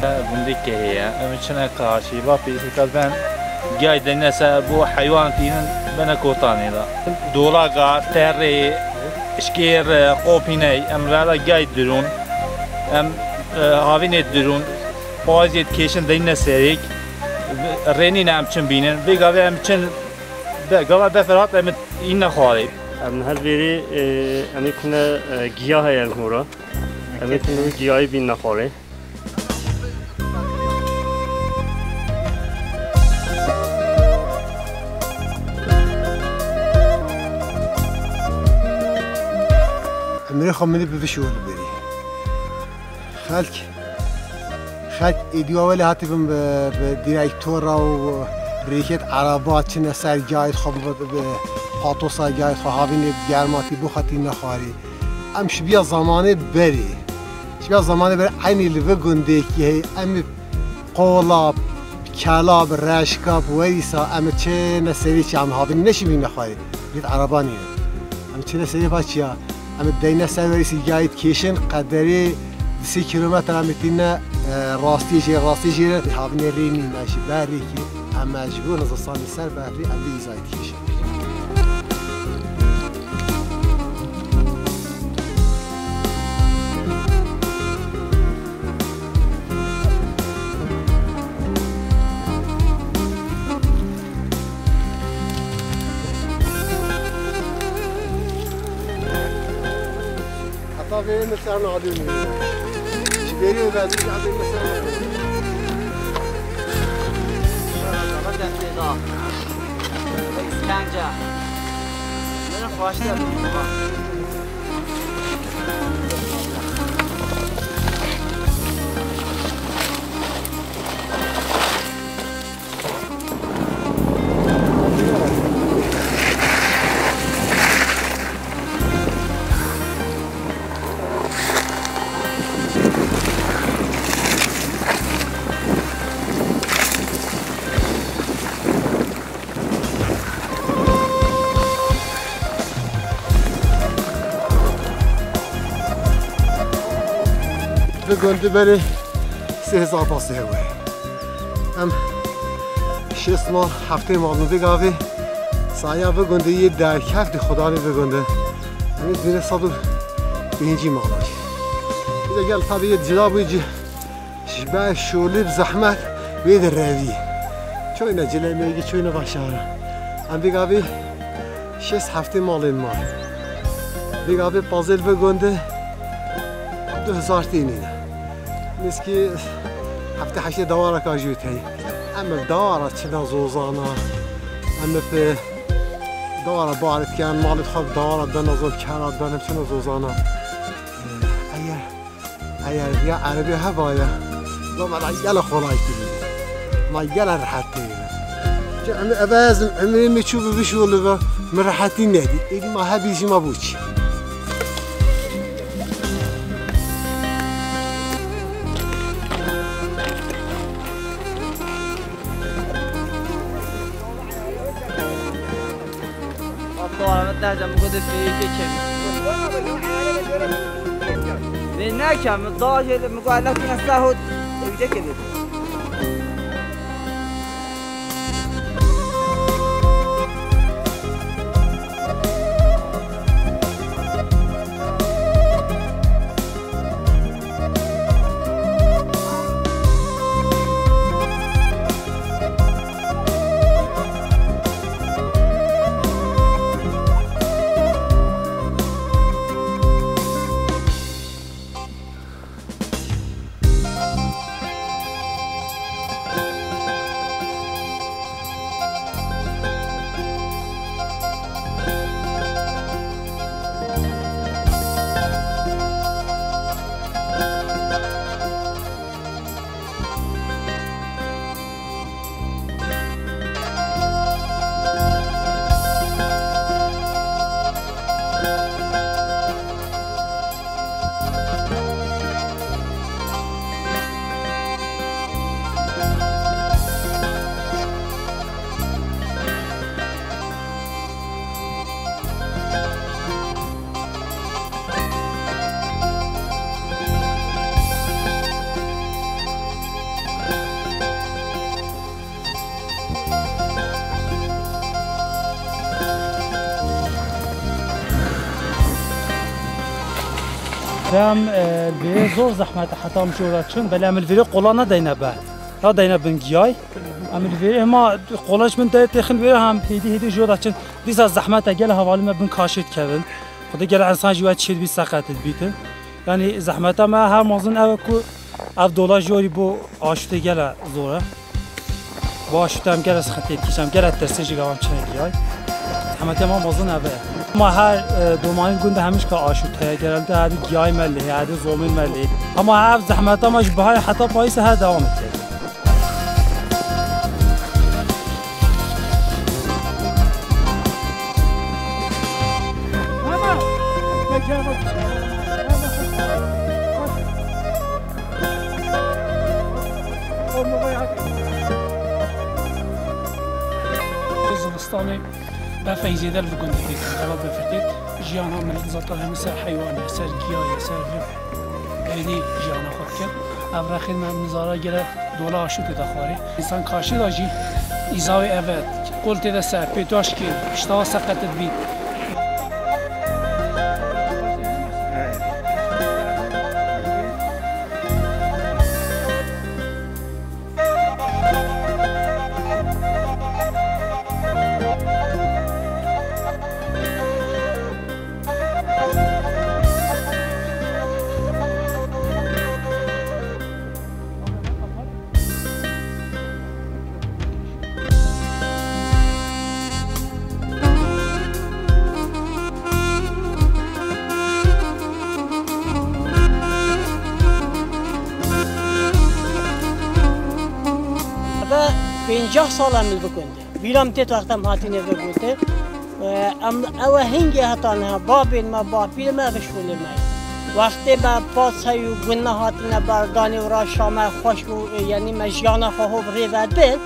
بندی که هیا امچنه کاشی با پیشی که ben گاید نسا بو حیوان تینن بنا کوتانی دا دولاگا تری اشکیر قوپینی امرارا گاید درون ام هاوینت درون بازیت کشن دین سریک رینی نامچن بینن بیگاوی امچن گاوا بفرات ام این نخواری ام هر بری امی کنه گیاه های مورا امی کنه گیاهی بین نخواره امیر خامنه‌ای به شغل بری خلق ایدیوال هاتفم به دیرکتور و ریکت عربات چنه سر جایت خب به پاتوسا جایت خواهیم گرماتی بخاطی نخواری ام شبیه زمانه بری عینی لبه گنده که ام قولاب کلاب رشکاب ویسا ام چه نسوی چه ام هاوین نشمی نخواری بیت عربانیه ام چه نسوی بچیا ام دینه سویسی جایت کشن قدری 3 کیلومتر ام تینه راستی جیره هاوین رینی نشی بری که ام مجبور از سامی سر بری ام دیزایت کشن Benim mesela alıyorum. Veriyor ben bir adım mesela. Bak da daha. İskence. Nereye başlayalım? گنده بره 3000 پاسه هوای ام 6 ماه هفته ماه بگاوی سایه بگنده یه در کفت خدا رو بگنده همین دونه 105 ماه باشه ایده گل طبیعت جدا بویجی شبه شولی بزحمت بید روی چون اینا جلوی میگی چون اینا باشاره ام بگاوی 6 هفته مال ماه بگاوی پازل بگنده 2000 تینینه مسکی هفته 8 دواره کاجوت هی اما دواره چنا زوزانا اما به دواره بعرف کن مالت خود دواره بنازل کرد بنم چنا زوزانا اگر یا عربی هوایا لو ما يلا خلايتي ما يلا راحتي جا اباز عمري ما تشوف بشغل مرحتي نادي اللي ما هبيش ما بوتش درجم بوده فیکی کمی نه کم داجل میگه الان که نسته دیگه کلی فهم به زور زحمت حتی هم جورا چون بله عمل ویری قلانه دینه به ها دینه بنگیای عمل ویری ما قلاش من دایت تخن ویری هم هیدی جورا چون دیز از زحمت اگل حوالی ما بن کاشت کردن خدا گل انسان جوات شد بی سقطت بیت یعنی زحمت ما هر مازن او کو اف دلار جوری بو آشته گل زوره با آشته هم گل سختی کشم گل ترسیج گوام چنگیای زحمت ما مازن اوه ما هر دومانی گنده همیش که آشوته گرلده هر گیای ملی هر زومین ملی اما هر زحمت ما جبهای حتی پاییس هر دوام کرد زمستاني بفايزي دل بكون دقيقة غلا بفتيت جيانا من الزطة همسا حيواني سر جياي سر هذه جيانا خوركر أفرخي من نزارة جرا دولا عشو تدخاري إنسان كاشي داجي إزاوي أبد قلت ده سر بيتواش كير اشتوا سقطت بيت پنجاه سال عمل بکنده ویرام تیت وقتم هاتی نبه بوده اوه هنگی هتا نه بابین ما بابین ما بشوله مای وقتی با پاس هیو گناه هاتی نبردانی و را شامه خوش بو یعنی مجیانه خواه ریود بین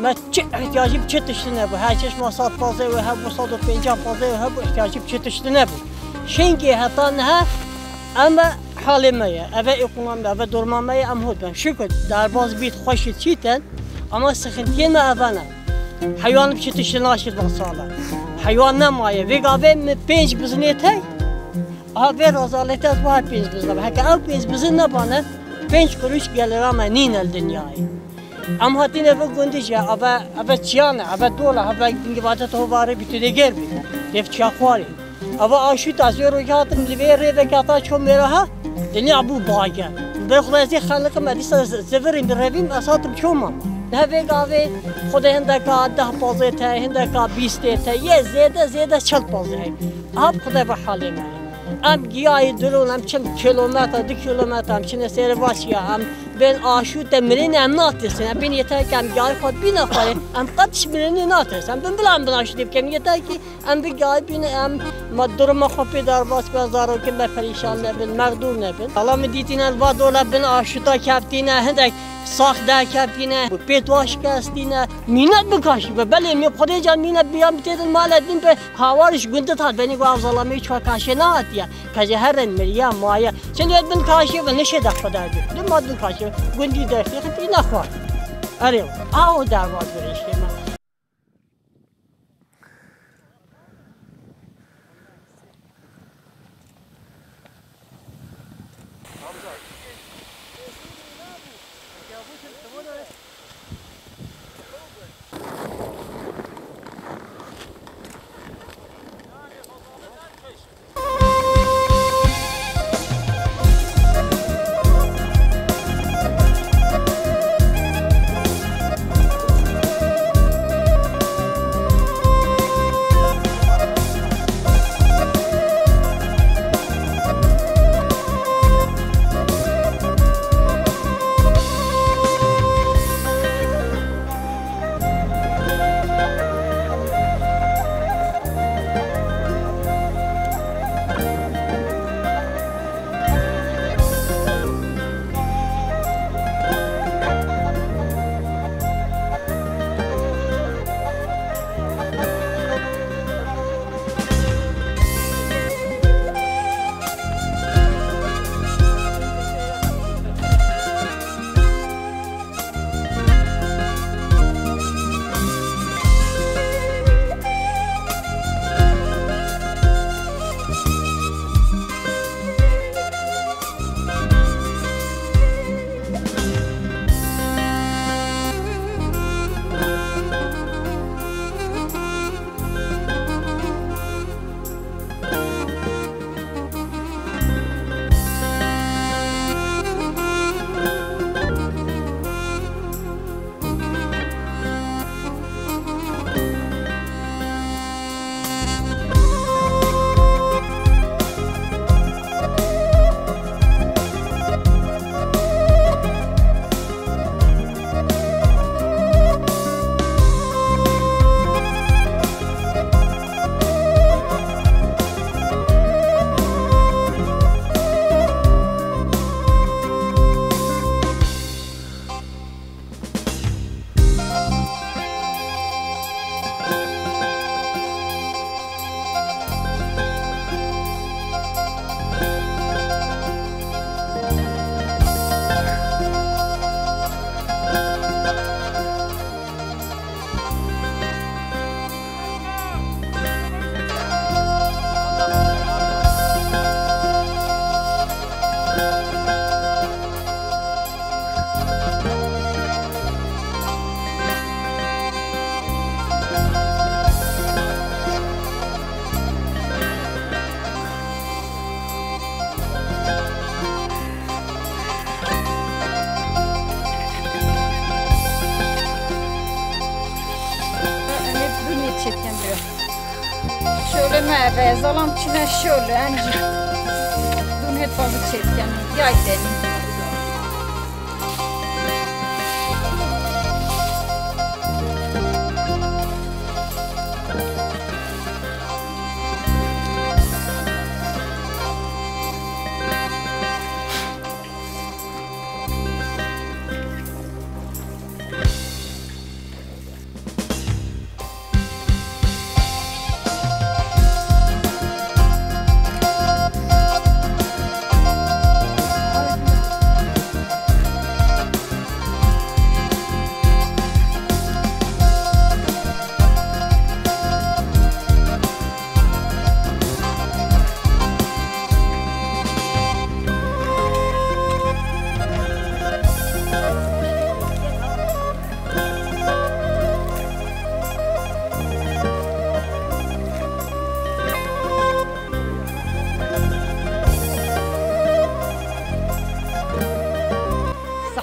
ما چه احتیاجی به چه تشتی نبو هر چش ما 115 و هبو 150 و هبو احتیاجی به چه تشتی نبو شنگی هتا نه اما حال مایه اوه اقوام اوه درمان مایه ام هود بم شکر در باز بیت خوشی چیتن اما سخنتیه ما اوانه حیوان بچه تشتی ناشید بساله حیوان نمایه ویگاوه پنج بزنه تای آوه رازالت از باید پنج بزنه هکه او پنج بزن نبانه پنج قروش گلره ما نین الدنیای اما هاتین اوه گندش یا اوه چیانه اوه دوله اوه گنگواته تو باره بیتونه گر بید دف چیا خواری اوه آشوت از یه روی هاتم لیوه ریوه کتا چون میره ها دنیا ابو باگه به خلاصی خلق مدیسه زفرین رویم اساتم چومم نه ویگاوه خود هندکا 10 تا هندکا 20 تا یه زیاده 40 پازه آب خدا به حال ما ام گیای درون ام چند کیلومتر 2 کیلومتر ام چند سر واسیا ام بین آشوت مرین ام ناترسن بین یتا کم گیای خود بین خاله ام قدش مرین ناترسن بین بلام بناشتیم کم یتا کی ام بگیای بین ام مدر ما خوبی در واس بازارو که به پریشان نبین مقدور نبین حالا میدیدین الوادولا بین آشوتا کپتینه هندک ساخت در کپینه پیتواش کستینه مینت بکاشی و بله می خودی جان مینت بیام بتیدن مال دین به هوارش گنده تا بینی گو افضلامی چه کاشی نه آتیه کجه هرن مریا مایه چند وقت بن کاشی و نشه دخل دادی دو ماد بن کاشی گندی داشتی خیلی نخواه آره آو در واقع برشته من شغل ما به ظلام چینا شغل انجی دونهت بازı çetken yay deni.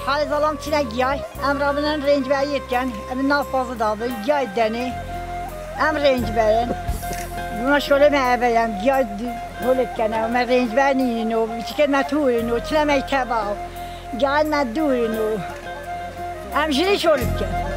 حال زلام چینا گیای امرابنن رنج بیایید کن ام نافذ داده گیای دنی ام رنج برن ما شغل ما بیام گیای هولت کنه و ما رنج برنین و چیکار نتورین و چینا میتبا گیای ندورین و ام شلی شغل کن